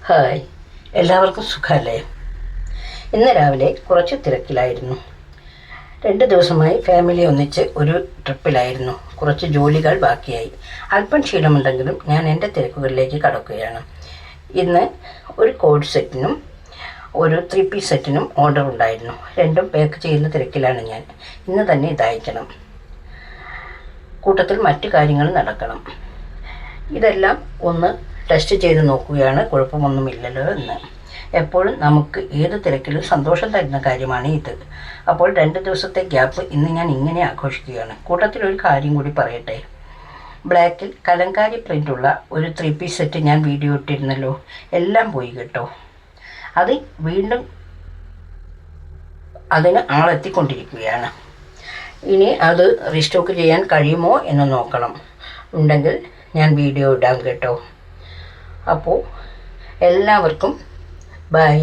Hi, എല്ലാവർക്കും സുഖമല്ലേ? ഇന്ന് രാവിലെ കുറച്ച് തിരക്കിലായിരുന്നു. 2 ദിവസമായി ഫാമിലി ഒന്നിച്ച് ഒരു ട്രിപ്പിലായിരുന്നു. കുറച്ച് ജോലികൾ ബാക്കിയായി. അല്പം ക്ഷീണമുണ്ടെങ്കിലും ഞാൻ എൻ്റെ തിരക്കുകളിലേക്ക് കടക്കുകയാണ്. ഇന്ന് ഒരു കോഡ് സെറ്റിനും ഒരു 3 പീസ് സെറ്റിനും ഓർഡർ ഉണ്ടായിരുന്നു. രണ്ടും പാക്ക് ചെയ്യുന്ന തിരക്കിലാണ് ഞാൻ. ഇന്ന് തന്നെ ഇതയക്കണം. കൂട്ടത്തിൽ മറ്റു കാര്യങ്ങൾ നടക്കണം. ഇതെല്ലാം ഒന്ന് ടെസ്റ്റ് ചെയ്ത് നോക്കുകയാണ്, കുഴപ്പമൊന്നുമില്ലല്ലോ എന്ന്. എപ്പോഴും നമുക്ക് ഏത് തിരക്കിലും സന്തോഷം തരുന്ന കാര്യമാണ് ഇത്. അപ്പോൾ 2 ദിവസത്തെ ഗ്യാപ്പ് ഇന്ന് ഞാൻ ഇങ്ങനെ ആഘോഷിക്കുകയാണ്. കൂട്ടത്തിൽ ഒരു കാര്യം കൂടി പറയട്ടെ. ബ്ലാക്കിൽ കലങ്കാരി പ്രിൻ്റുള്ള ഒരു 3 പീസ് സെറ്റ് ഞാൻ വീഡിയോ ഇട്ടിരുന്നല്ലോ, എല്ലാം പോയി കേട്ടോ. അത് വീണ്ടും അതിന് ആളെത്തിക്കൊണ്ടിരിക്കുകയാണ്. ഇനി അത് റീസ്റ്റോക്ക് ചെയ്യാൻ കഴിയുമോ എന്ന് നോക്കണം. ഉണ്ടെങ്കിൽ ഞാൻ വീഡിയോ ഇടാം കേട്ടോ. അപ്പോൾ എല്ലാവർക്കും ബൈ.